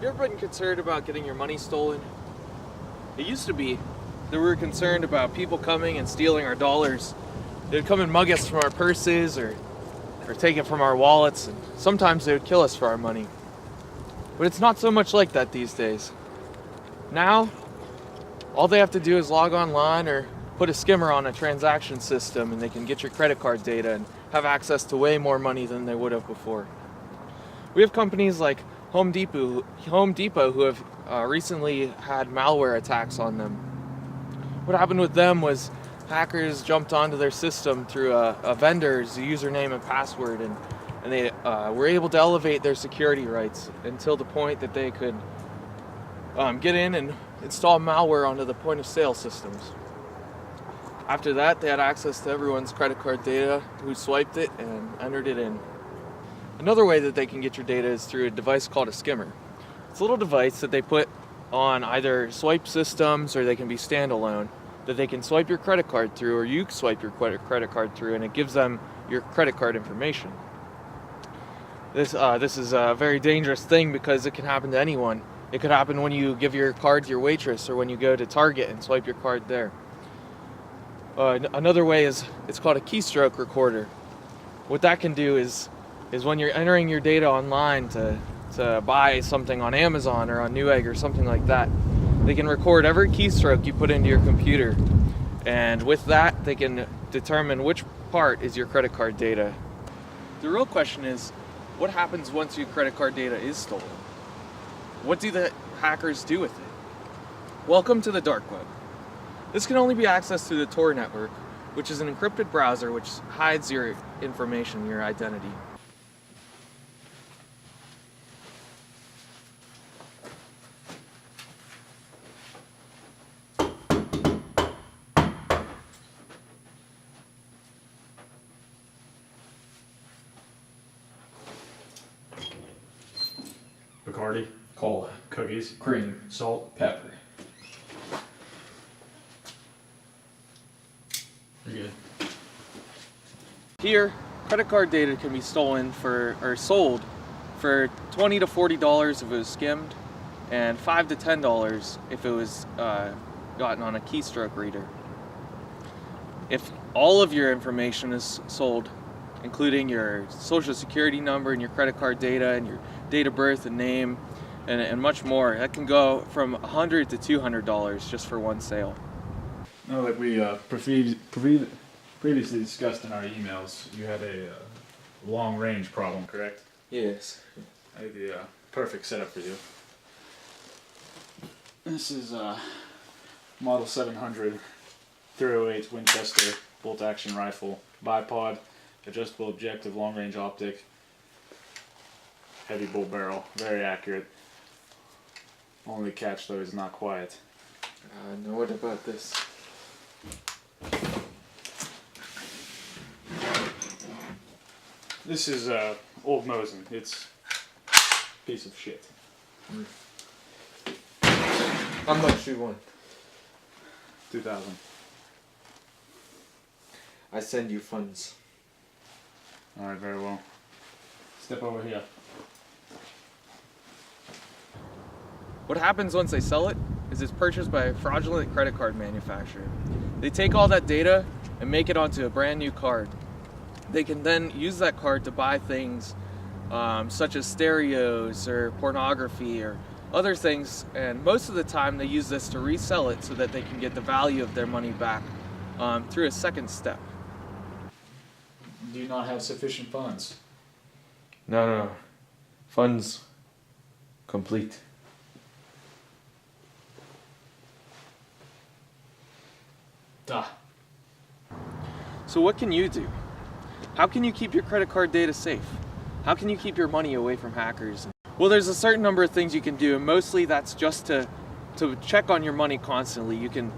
You ever been concerned about getting your money stolen? It used to be that we were concerned about people coming and stealing our dollars. They'd come and mug us from our purses or take it from our wallets, and sometimes they would kill us for our money. But it's not so much like that these days. Now, all they have to do is log online or put a skimmer on a transaction system and they can get your credit card data and have access to way more money than they would have before. We have companies like Home Depot who have recently had malware attacks on them. What happened with them was hackers jumped onto their system through a vendor's username and password, and they were able to elevate their security rights until the point that they could get in and install malware onto the point of sale systems. After that, they had access to everyone's credit card data, who swiped it and entered it in. Another way that they can get your data is through a device called a skimmer. It's a little device that they put on either swipe systems, or they can be standalone, that they can swipe your credit card through, or you swipe your credit card through, and it gives them your credit card information. This is a very dangerous thing because it can happen to anyone. It could happen when you give your card to your waitress, or when you go to Target and swipe your card there. Another way is, it's called a keystroke recorder. What that can do is when you're entering your data online to buy something on Amazon or on Newegg or something like that, they can record every keystroke you put into your computer, and with that they can determine which part is your credit card data. The real question is, what happens once your credit card data is stolen? What do the hackers do with it? Welcome to the dark web. This can only be accessed through the Tor network, which is an encrypted browser which hides your information, your identity. Bacardi, Cola, cookies, cream, salt, pepper. you're good. Here, credit card data can be stolen or sold for $20 to $40 if it was skimmed, and $5 to $10 if it was gotten on a keystroke reader. If all of your information is sold, including your social security number and your credit card data and your date of birth and name and much more, that can go from $100 to $200 just for one sale. No, like we previously discussed in our emails, you had a long-range problem, correct? Yes. I had the perfect setup for you. This is Model 700 .308 Winchester bolt-action rifle, bipod, adjustable objective, long-range optic, heavy bull barrel, very accurate. Only catch though is not quiet. Now what about this? This is old Mosin. It's a piece of shit. How much do you want? 2000. I send you funds. Alright, very well. Step over here. What happens once they sell it is it's purchased by a fraudulent credit card manufacturer. They take all that data and make it onto a brand new card. They can then use that card to buy things such as stereos or pornography or other things, and most of the time they use this to resell it so that they can get the value of their money back through a second step. Do you not have sufficient funds? No. Funds complete. Duh. So what can you do? How can you keep your credit card data safe? How can you keep your money away from hackers? Well, there's a certain number of things you can do, and mostly that's just to check on your money constantly. You can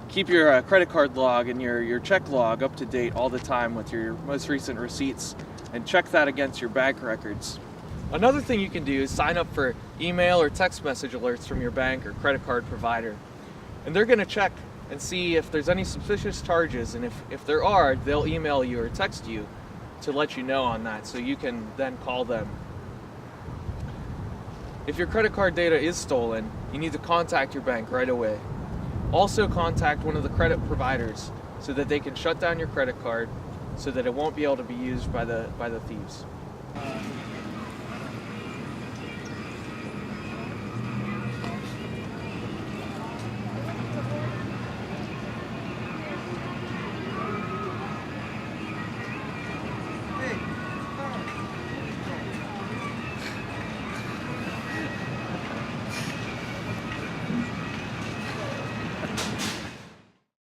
keep your credit card log and your check log up to date all the time with your most recent receipts, and check that against your bank records. Another thing you can do is sign up for email or text message alerts from your bank or credit card provider. And they're going to check and see if there's any suspicious charges, and if there are, they'll email you or text you to let you know on that, so you can then call them. If your credit card data is stolen, you need to contact your bank right away. Also contact one of the credit providers so that they can shut down your credit card so that it won't be able to be used by the thieves.